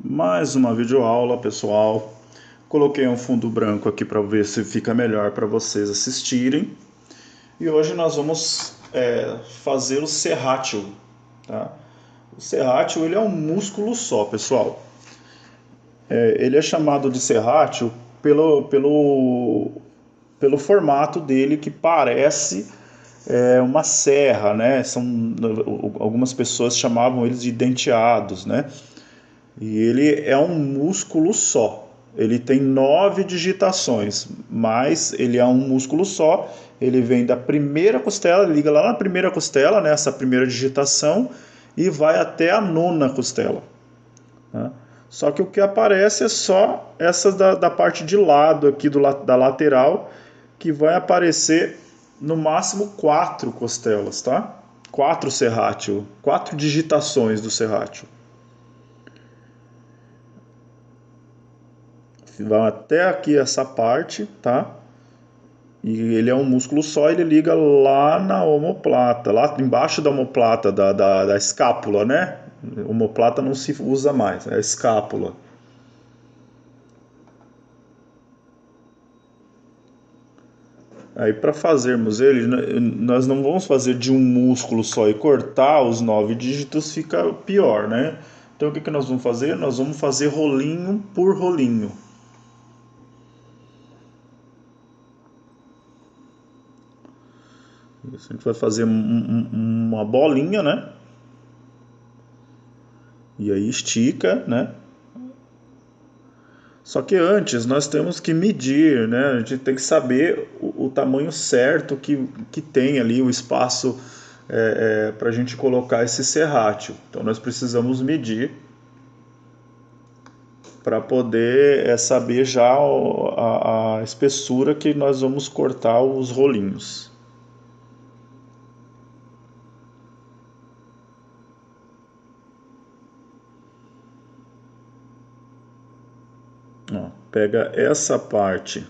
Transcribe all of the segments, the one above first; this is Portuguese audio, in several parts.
Mais uma videoaula, pessoal. Coloquei um fundo branco aqui para ver se fica melhor para vocês assistirem. E hoje nós vamos fazer o serrátil, tá? O serrátil ele é um músculo só, pessoal. Ele é chamado de serrátil pelo formato dele que parece uma serra, né? Algumas pessoas chamavam eles de denteados, né? E ele é um músculo só. Ele tem 9 digitações, mas ele é um músculo só. Ele vem da primeira costela, liga lá na primeira costela, nessa primeira digitação, e vai até a nona costela. Né? Só que o que aparece é só essa da parte de lado aqui da lateral, que vai aparecer no máximo 4 costelas, tá? 4 serrátil, 4 digitações do serrátil. Vai até aqui essa parte, tá? E ele é um músculo só, ele liga lá na omoplata, lá embaixo da omoplata, da escápula, né? Omoplata não se usa mais, é a escápula. Aí para fazermos ele, nós não vamos fazer de um músculo só e cortar os 9 dígitos, fica pior, né? Então o que nós vamos fazer? Nós vamos fazer rolinho por rolinho. Isso, a gente vai fazer uma bolinha, né? E aí estica, né? Só que antes nós temos que medir, né? A gente tem que saber o tamanho certo que tem ali o espaço para a gente colocar esse serrátil. Então nós precisamos medir para poder saber já a espessura que nós vamos cortar os rolinhos. Ó, pega essa parte,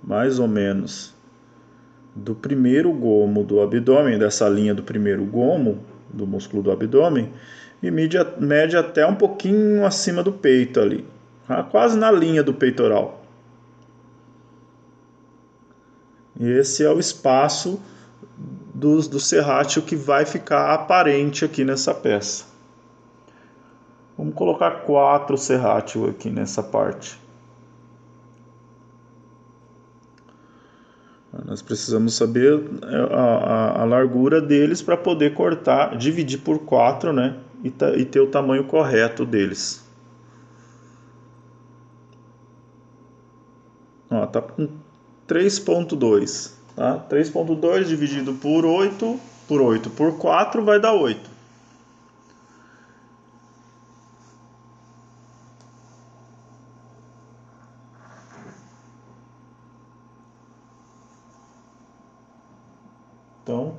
mais ou menos, do primeiro gomo do abdômen, dessa linha do primeiro gomo, do músculo do abdômen, e mede até um pouquinho acima do peito ali, tá? Quase na linha do peitoral. E esse é o espaço do serrátil que vai ficar aparente aqui nessa peça. Vamos colocar 4 serrátil aqui nessa parte. Nós precisamos saber a largura deles para poder cortar, dividir por 4, né? E ter o tamanho correto deles. Ó, tá com 3,2, tá? 3,2 dividido por 4 vai dar 8. Então,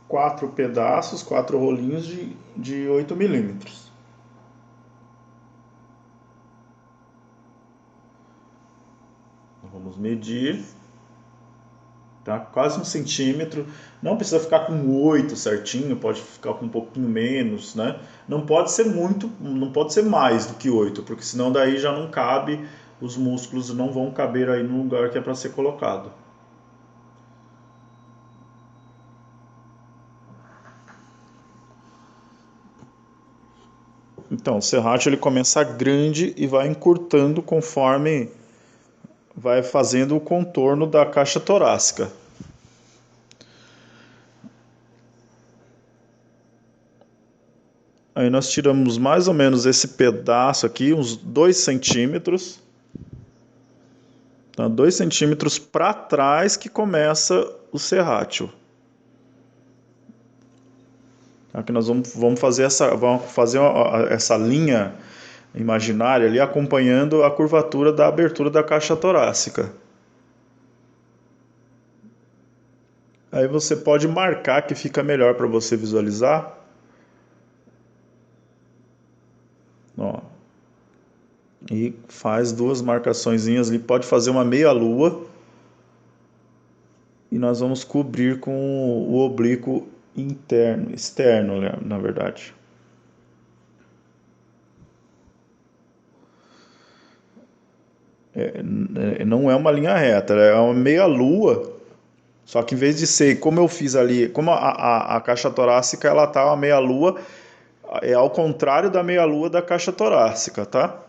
4 pedaços, 4 rolinhos de 8 milímetros. Vamos medir, tá? Quase 1 centímetro. Não precisa ficar com 8 certinho, pode ficar com um pouquinho menos, né? Não pode ser muito, não pode ser mais do que 8, porque senão daí já não cabe, os músculos não vão caber aí no lugar que é para ser colocado. Então, o serrátil ele começa grande e vai encurtando conforme vai fazendo o contorno da caixa torácica. Aí nós tiramos mais ou menos esse pedaço aqui, uns 2 centímetros. Tá? 2 centímetros para trás que começa o serrátil. Aqui nós vamos fazer essa linha imaginária ali acompanhando a curvatura da abertura da caixa torácica. Aí você pode marcar que fica melhor para você visualizar. Ó, e faz 2 marcaçõezinhas ali, pode fazer uma meia lua. E nós vamos cobrir com o oblíquo externo, na verdade. Não é uma linha reta, é uma meia lua. Só que em vez de ser, como eu fiz ali, como a caixa torácica ela tá uma meia lua, é ao contrário da meia lua da caixa torácica, tá?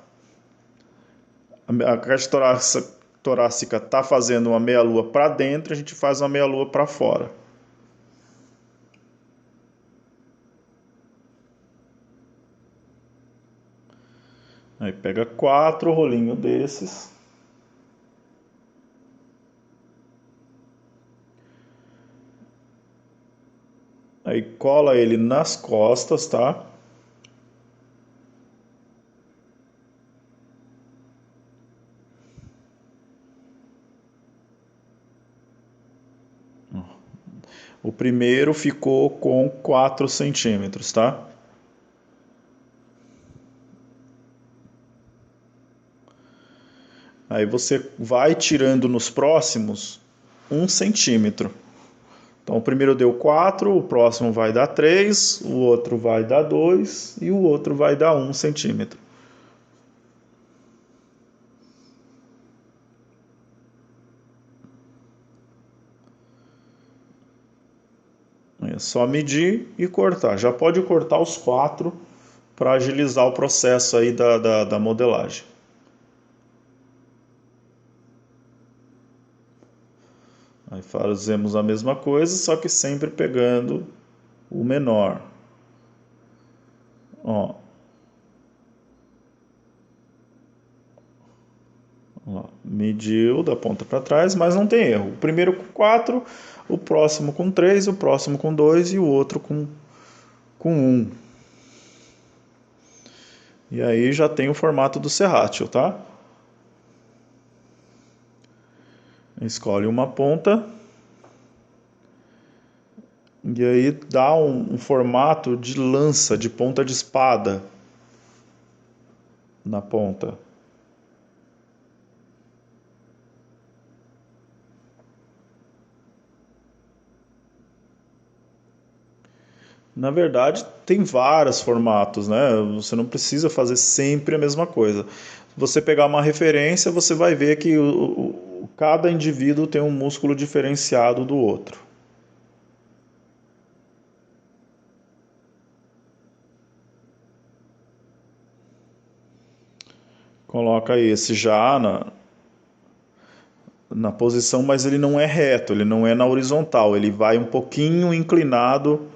A caixa torácica tá fazendo uma meia lua para dentro, a gente faz uma meia lua para fora. Aí pega 4 rolinhos desses. Aí cola ele nas costas, tá? O primeiro ficou com 4 centímetros, tá? Aí você vai tirando nos próximos 1 centímetro. Então o primeiro deu 4, o próximo vai dar 3, o outro vai dar 2 e o outro vai dar 1 centímetro. É só medir e cortar. Já pode cortar os 4 para agilizar o processo aí da modelagem. Aí fazemos a mesma coisa, só que sempre pegando o menor. Ó, ó, mediu da ponta para trás, mas não tem erro. O primeiro com 4, o próximo com 3, o próximo com 2 e o outro com 1. E aí já tem o formato do serrátil, tá? Escolhe uma ponta e aí dá um formato de lança, de ponta de espada na ponta. Na verdade, tem vários formatos, né? Você não precisa fazer sempre a mesma coisa. Se você pegar uma referência, você vai ver que cada indivíduo tem um músculo diferenciado do outro. Coloca esse já na posição, mas ele não é reto, ele não é na horizontal, ele vai um pouquinho inclinado,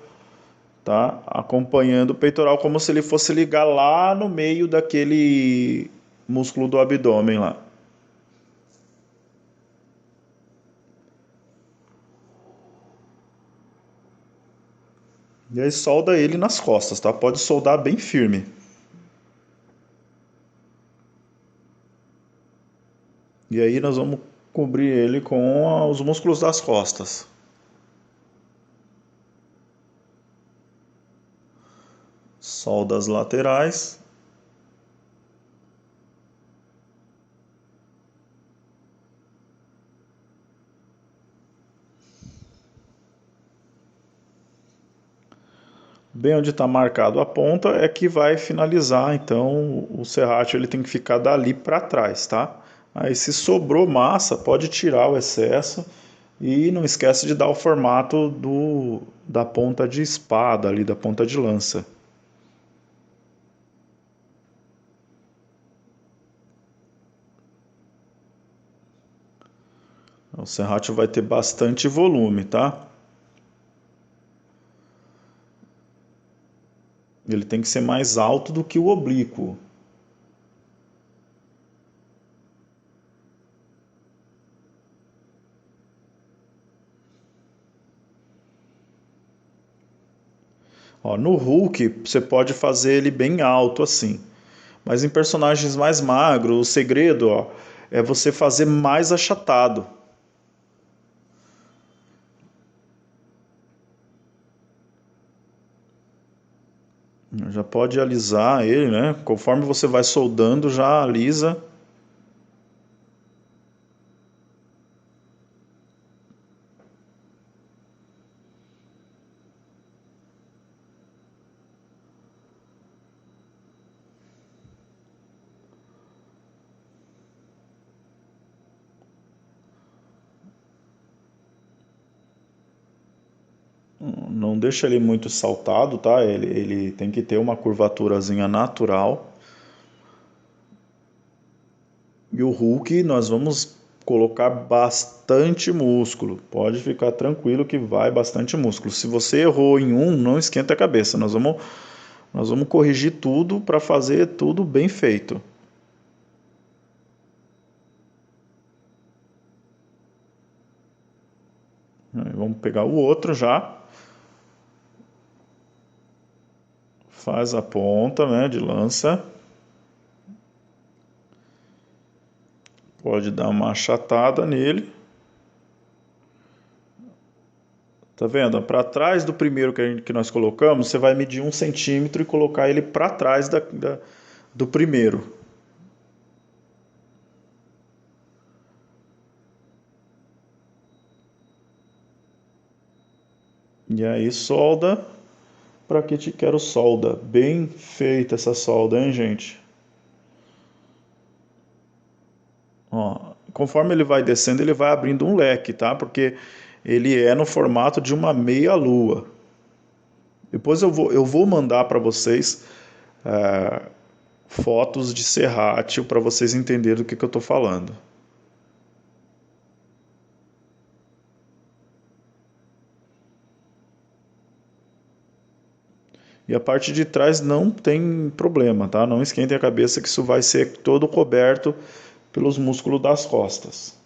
tá? Acompanhando o peitoral como se ele fosse ligar lá no meio daquele músculo do abdômen lá. E aí solda ele nas costas, tá? Pode soldar bem firme. E aí nós vamos cobrir ele com os músculos das costas. Solda as laterais. Bem onde está marcado a ponta é que vai finalizar, então o serrátil ele tem que ficar dali para trás, tá? Aí se sobrou massa, pode tirar o excesso e não esquece de dar o formato da ponta de espada ali, da ponta de lança. O serrátil vai ter bastante volume, tá? Ele tem que ser mais alto do que o oblíquo. Ó, no Hulk, você pode fazer ele bem alto assim. Mas em personagens mais magros, o segredo, ó, é você fazer mais achatado. Já pode alisar ele, né? Conforme você vai soldando, já alisa. Não deixa ele muito saltado, tá? Ele tem que ter uma curvaturazinha natural. E o Hulk nós vamos colocar bastante músculo. Pode ficar tranquilo que vai bastante músculo. Se você errou em um, não esquenta a cabeça. Nós vamos corrigir tudo para fazer tudo bem feito. Aí vamos pegar o outro já. Faz a ponta, né, de lança. Pode dar uma achatada nele. Tá vendo? Para trás do primeiro que nós colocamos, você vai medir 1 centímetro e colocar ele para trás do primeiro. E aí solda para que te quero solda. Bem feita essa solda, hein, gente? Ó, conforme ele vai descendo, ele vai abrindo um leque, tá? Porque ele é no formato de uma meia-lua. Depois eu vou mandar para vocês fotos de serrátil para vocês entenderem do que eu estou falando. E a parte de trás não tem problema, tá? Não esquentem a cabeça que isso vai ser todo coberto pelos músculos das costas,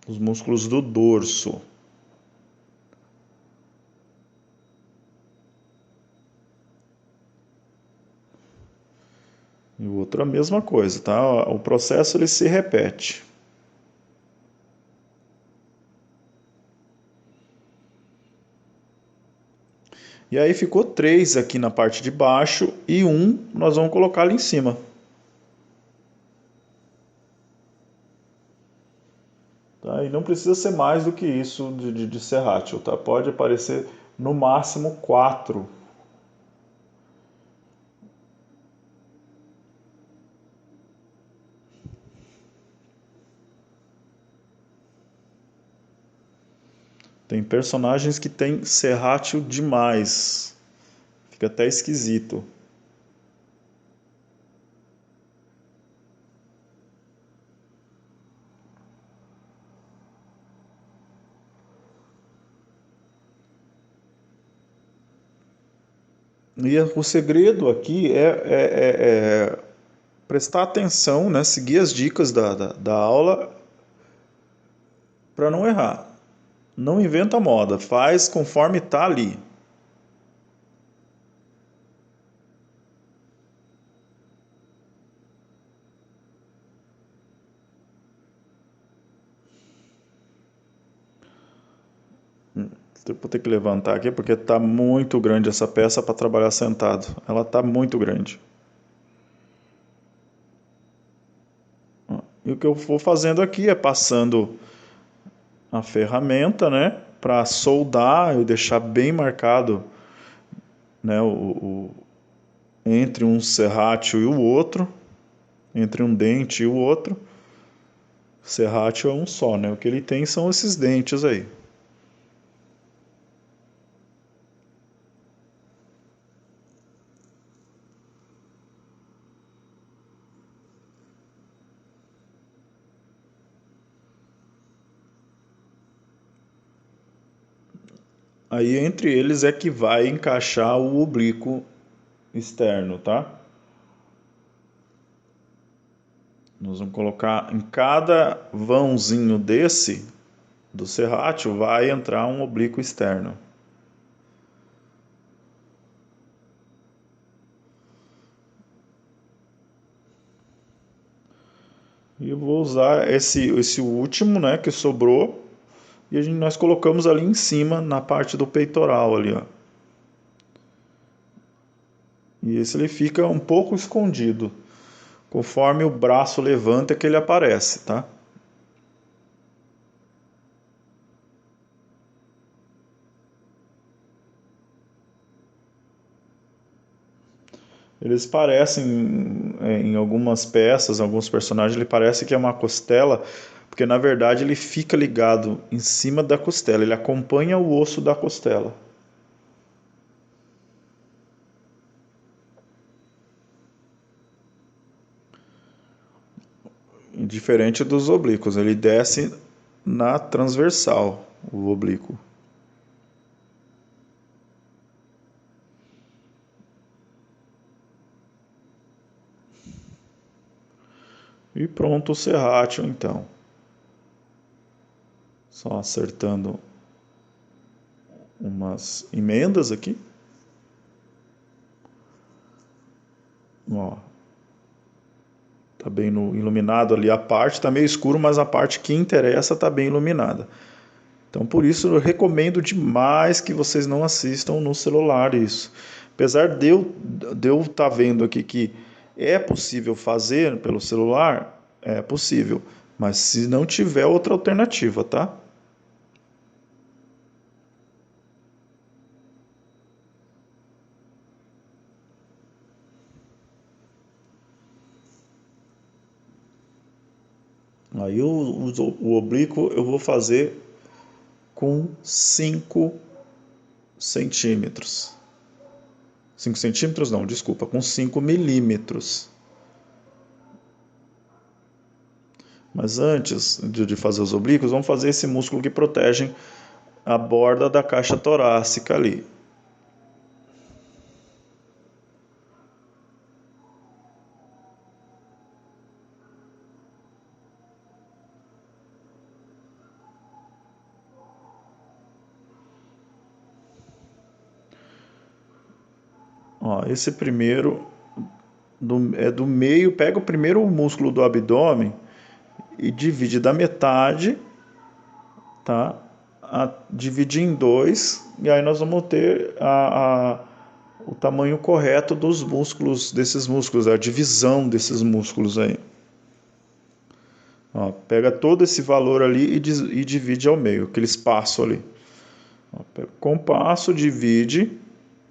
os músculos do dorso. E o outro a mesma coisa, tá? O processo ele se repete. E aí ficou 3 aqui na parte de baixo e nós vamos colocar ali em cima. Tá? E não precisa ser mais do que isso de serrátil, tá? Pode aparecer no máximo 4. Tem personagens que tem serrátil demais. Fica até esquisito. E o segredo aqui é prestar atenção, né? Seguir as dicas da aula para não errar. Não inventa moda, faz conforme está ali. Vou ter que levantar aqui porque está muito grande essa peça para trabalhar sentado. Ela está muito grande. E o que eu vou fazendo aqui é passando a ferramenta, né, para soldar e deixar bem marcado, né, entre um serrátil e o outro, entre um dente e o outro. Serrátil é um só, né? O que ele tem são esses dentes aí. Aí entre eles é que vai encaixar o oblíquo externo, tá? Nós vamos colocar em cada vãozinho desse do serrátil vai entrar um oblíquo externo. E eu vou usar esse último, né, que sobrou, e nós colocamos ali em cima na parte do peitoral ali, ó. E esse ele fica um pouco escondido. Conforme o braço levanta que ele aparece, tá? Eles parecem, em algumas peças, alguns personagens, ele parece que é uma costela, porque na verdade ele fica ligado em cima da costela, ele acompanha o osso da costela. Diferente dos oblíquos, ele desce na transversal, o oblíquo. E pronto o serrátil então. Só acertando umas emendas aqui. Ó, tá bem iluminado ali a parte, tá meio escuro, mas a parte que interessa tá bem iluminada. Então por isso eu recomendo demais que vocês não assistam no celular isso. Apesar de eu estar vendo aqui que é possível fazer pelo celular, é possível. Mas se não tiver outra alternativa, tá? Aí o oblíquo eu vou fazer com 5 centímetros. 5 centímetros não, desculpa, com 5 milímetros. Mas antes de fazer os oblíquos, vamos fazer esse músculo que protege a borda da caixa torácica ali. Ó, esse primeiro é do meio, pega o primeiro músculo do abdômen e divide da metade, tá? Divide em dois, e aí nós vamos ter o tamanho correto dos músculos, desses músculos, a divisão desses músculos aí. Ó, pega todo esse valor ali e divide ao meio, aquele espaço ali. Ó, pega o compasso, divide,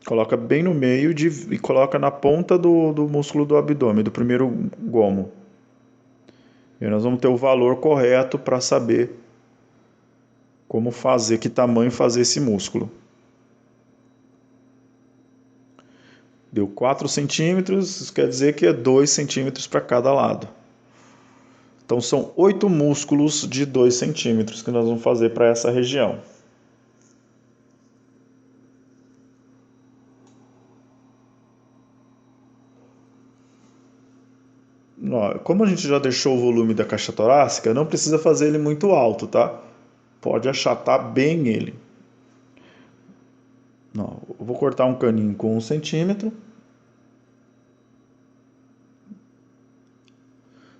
coloca bem no meio e coloca na ponta do músculo do abdômen, do primeiro gomo. E aí nós vamos ter o valor correto para saber como fazer, que tamanho fazer esse músculo. Deu 4 centímetros, isso quer dizer que é 2 centímetros para cada lado. Então são 8 músculos de 2 centímetros que nós vamos fazer para essa região. Ó, como a gente já deixou o volume da caixa torácica, não precisa fazer ele muito alto, tá? Pode achatar bem ele. Ó, eu vou cortar um caninho com 1 centímetro.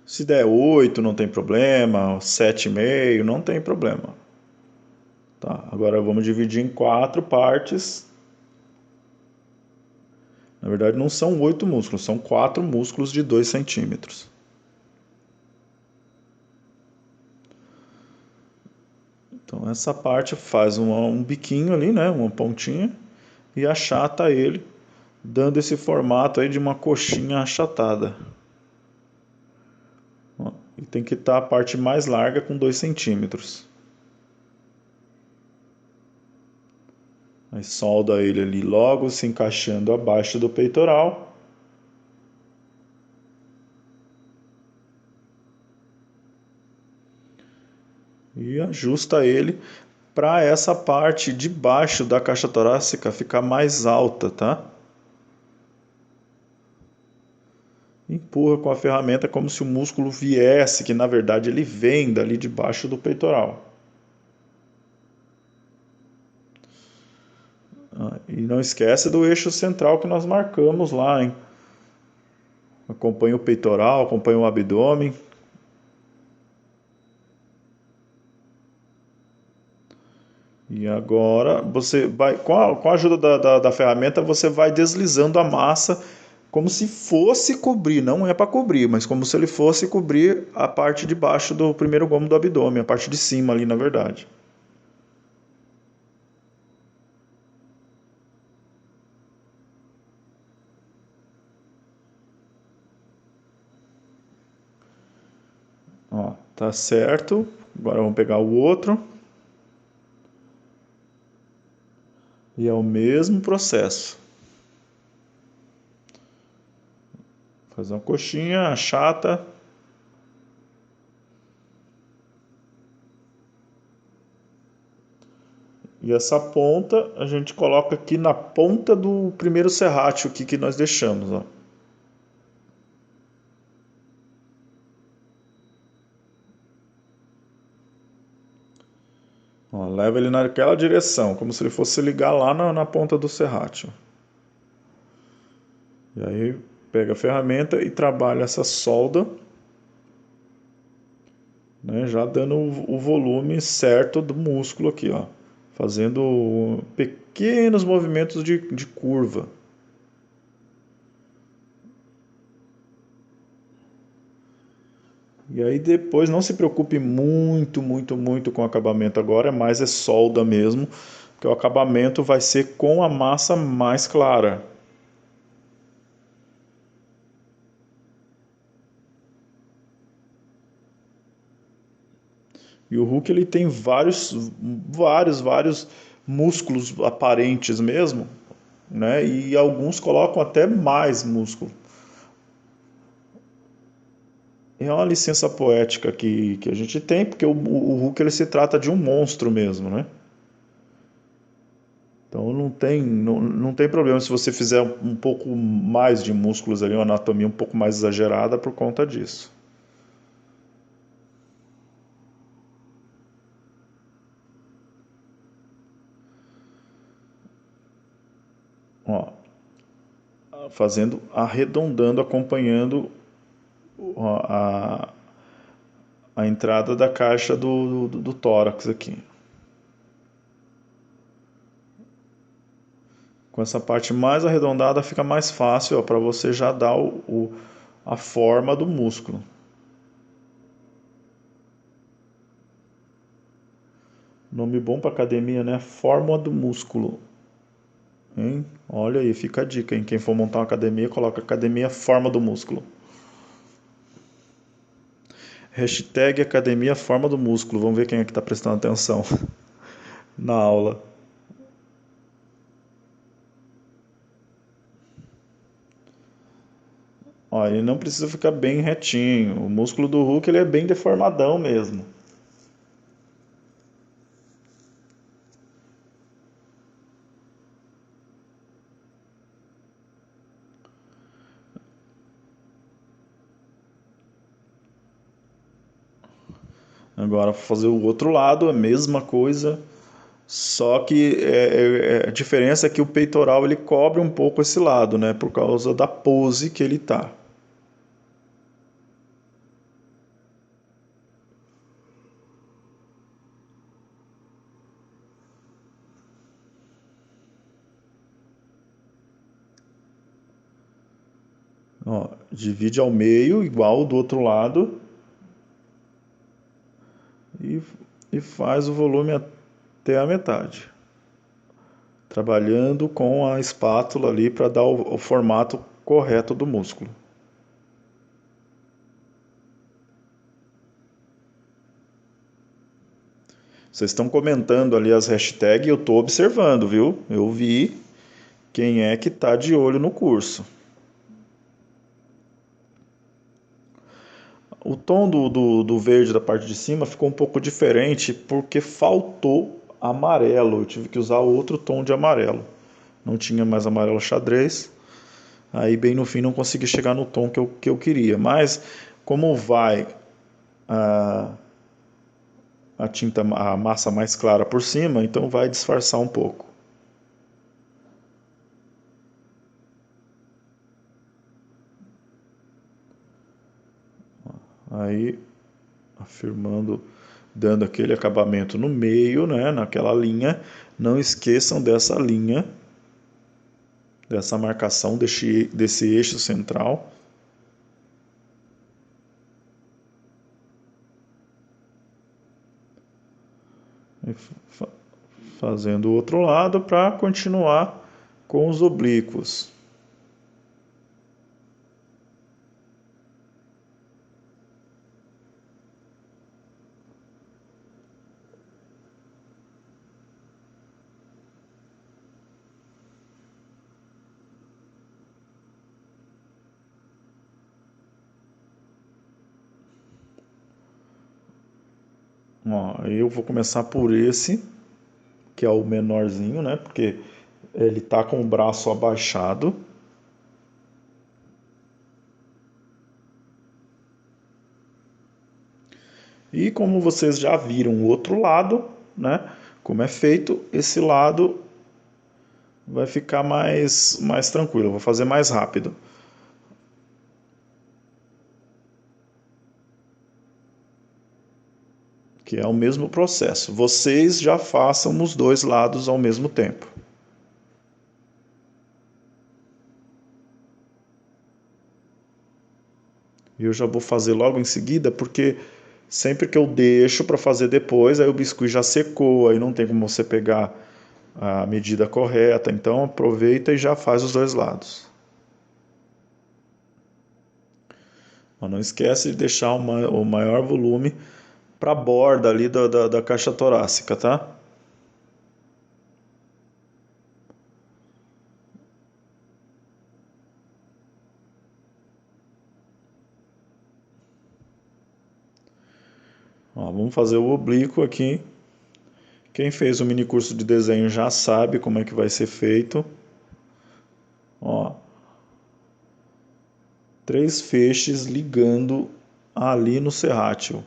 Se der 8 não tem problema, 7,5 não tem problema. Tá, agora vamos dividir em 4 partes. Na verdade não são 8 músculos, são 4 músculos de 2 centímetros. Então essa parte faz um biquinho ali, né, uma pontinha, e achata ele, dando esse formato aí de uma coxinha achatada. Ó, e tem que estar a parte mais larga com 2 centímetros. Aí solda ele ali logo se encaixando abaixo do peitoral. E ajusta ele para essa parte de baixo da caixa torácica ficar mais alta, tá? Empurra com a ferramenta como se o músculo viesse, que na verdade ele vem dali debaixo do peitoral. E não esquece do eixo central que nós marcamos lá, hein? Acompanha o peitoral, acompanha o abdômen. E agora você vai, com a ajuda da ferramenta, você vai deslizando a massa como se fosse cobrir, não é para cobrir, mas como se ele fosse cobrir a parte de baixo do primeiro gomo do abdômen, a parte de cima ali, na verdade. Ó, tá certo. Agora vamos pegar o outro. E é o mesmo processo. Faz uma coxinha, achata. E essa ponta a gente coloca aqui na ponta do primeiro serrátil aqui que nós deixamos, ó. Ó, leva ele naquela direção, como se ele fosse ligar lá na ponta do serrátil. E aí pega a ferramenta e trabalha essa solda, né, já dando o volume certo do músculo aqui, ó, fazendo pequenos movimentos de curva. E aí depois não se preocupe muito com o acabamento agora, mais é solda mesmo, porque o acabamento vai ser com a massa mais clara. E o Hulk ele tem vários músculos aparentes mesmo, né? E alguns colocam até mais músculo. É uma licença poética que a gente tem, porque o Hulk ele se trata de um monstro mesmo, né? Então não tem problema se você fizer um pouco mais de músculos ali, uma anatomia um pouco mais exagerada por conta disso. Ó, fazendo, arredondando, acompanhando a, a entrada da caixa do tórax aqui. Com essa parte mais arredondada fica mais fácil para você já dar a forma do músculo. Nome bom para academia, né? Forma do músculo. Hein? Olha aí, fica a dica, hein? Quem for montar uma academia, coloca academia forma do músculo. Hashtag academia forma do músculo. Vamos ver quem é que está prestando atenção na aula. Ó, ele não precisa ficar bem retinho. O músculo do Hulk ele é bem deformadão mesmo. Agora, vou fazer o outro lado, a mesma coisa, só que a diferença é que o peitoral ele cobre um pouco esse lado, né? Por causa da pose que ele tá. Ó, divide ao meio, igual do outro lado, e, e faz o volume até a metade. Trabalhando com a espátula ali para dar o formato correto do músculo. Vocês estão comentando ali as hashtags, eu estou observando, viu? Eu vi quem é que está de olho no curso. O tom do verde da parte de cima ficou um pouco diferente porque faltou amarelo. Eu tive que usar outro tom de amarelo. Não tinha mais amarelo xadrez. Aí bem no fim não consegui chegar no tom que eu queria. Mas como vai a, a tinta, a massa mais clara por cima, então vai disfarçar um pouco. Aí afirmando, dando aquele acabamento no meio, né, naquela linha. Não esqueçam dessa linha, dessa marcação desse eixo central. E fazendo o outro lado para continuar com os oblíquos. Ó, eu vou começar por esse, que é o menorzinho, né? Porque ele tá com o braço abaixado. E como vocês já viram o outro lado, né? Como é feito, esse lado vai ficar mais tranquilo. Eu vou fazer mais rápido. Que é o mesmo processo. Vocês já façam os dois lados ao mesmo tempo. E eu já vou fazer logo em seguida, porque sempre que eu deixo para fazer depois, aí o biscuit já secou, aí não tem como você pegar a medida correta. Então aproveita e já faz os dois lados. Mas não esquece de deixar o maior volume para a borda ali da caixa torácica, tá? Ó, vamos fazer o oblíquo aqui. Quem fez o mini curso de desenho já sabe como é que vai ser feito. Ó, 3 feixes ligando ali no serrátil.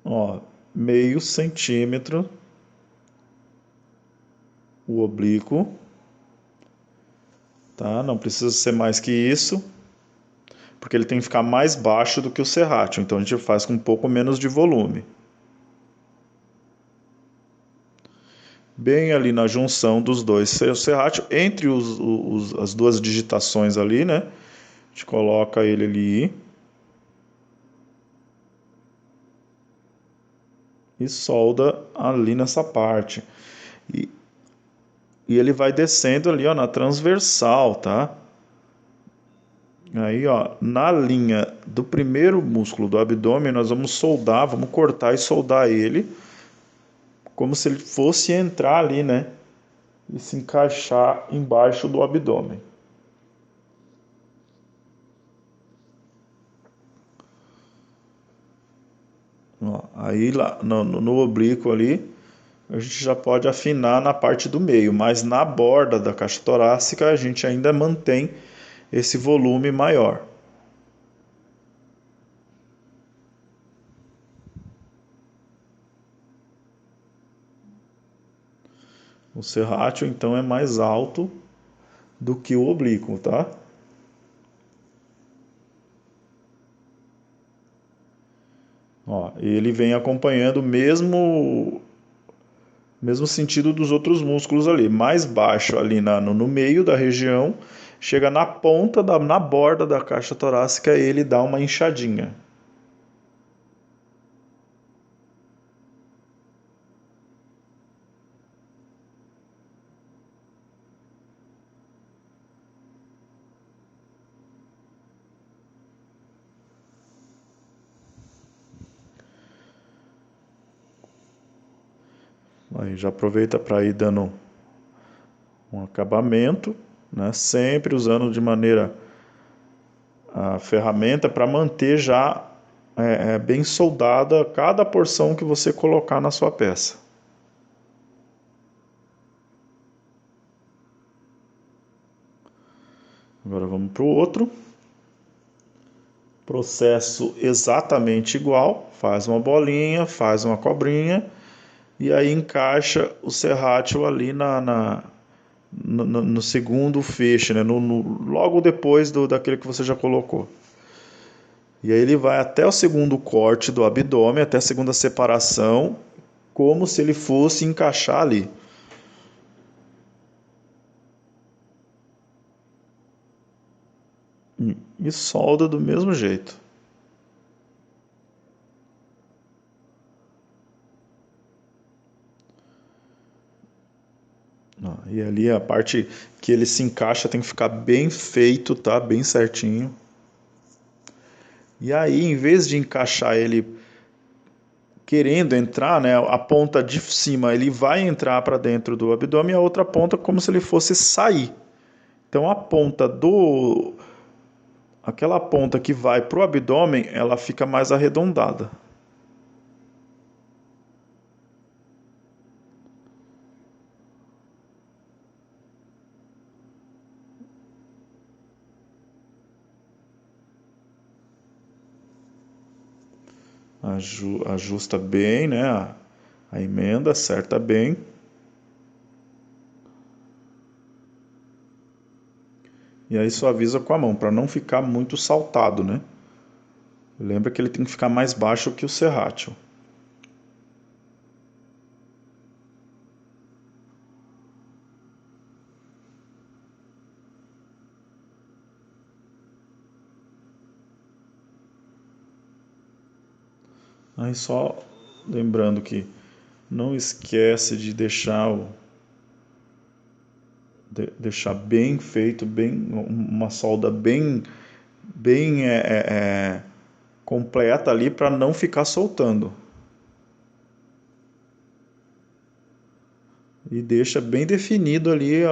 Ó, meio centímetro o oblíquo, tá? Não precisa ser mais que isso, porque ele tem que ficar mais baixo do que o serrátil, então a gente faz com um pouco menos de volume. Bem ali na junção dos dois serrátil, entre as duas digitações ali, né? A gente coloca ele ali e solda ali nessa parte. E, e ele vai descendo ali, ó, na transversal, tá? Aí, ó, na linha do primeiro músculo do abdômen, nós vamos soldar, vamos cortar e soldar ele, como se ele fosse entrar ali, né? E se encaixar embaixo do abdômen. Ó, aí lá no oblíquo ali, a gente já pode afinar na parte do meio, mas na borda da caixa torácica a gente ainda mantém esse volume maior. O serrátil então é mais alto do que o oblíquo, tá? Ó, ele vem acompanhando o mesmo sentido dos outros músculos ali, mais baixo ali no meio da região, chega na ponta, na borda da caixa torácica, ele dá uma inchadinha. Aí já aproveita para ir dando um acabamento, né? Sempre usando de maneira a ferramenta para manter já bem soldada cada porção que você colocar na sua peça. Agora vamos para o outro. Processo exatamente igual. Faz uma bolinha, faz uma cobrinha e aí encaixa o serrátil ali no segundo feixe, né? Logo depois daquele que você já colocou. E aí ele vai até o segundo corte do abdômen, até a segunda separação, como se ele fosse encaixar ali. E solda do mesmo jeito. E ali a parte que ele se encaixa tem que ficar bem feito, tá? Bem certinho. E aí, em vez de encaixar ele querendo entrar, né? A ponta de cima ele vai entrar para dentro do abdômen, e a outra ponta como se ele fosse sair. Então aquela ponta que vai para o abdômen, ela fica mais arredondada. Ajusta bem, né? A emenda, acerta bem. E aí suaviza com a mão, para não ficar muito saltado, né? Lembra que ele tem que ficar mais baixo que o serrátil. Aí só lembrando que não esquece de deixar bem feito, uma solda bem completa ali para não ficar soltando. E deixa bem definido ali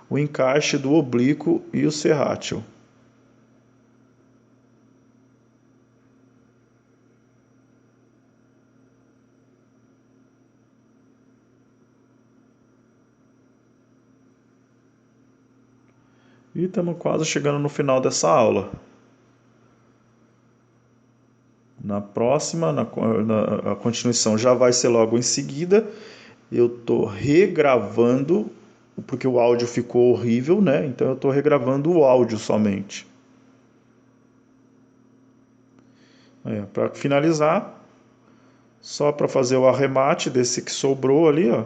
o encaixe do oblíquo e o serrátil. E estamos quase chegando no final dessa aula. Na próxima, a continuação já vai ser logo em seguida. Eu estou regravando, porque o áudio ficou horrível, né? Então eu estou regravando o áudio somente. Para finalizar, só para fazer o arremate desse que sobrou ali, ó.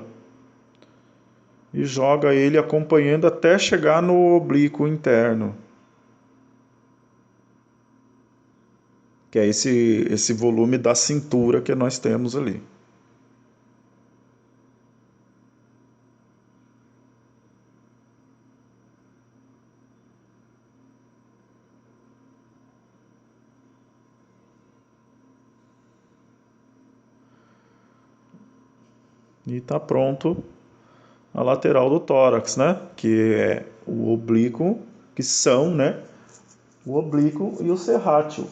E joga ele acompanhando até chegar no oblíquo interno. Que é esse volume da cintura que nós temos ali. E está pronto a lateral do tórax, né? Que é o oblíquo, que são, né? O oblíquo e o serrátil.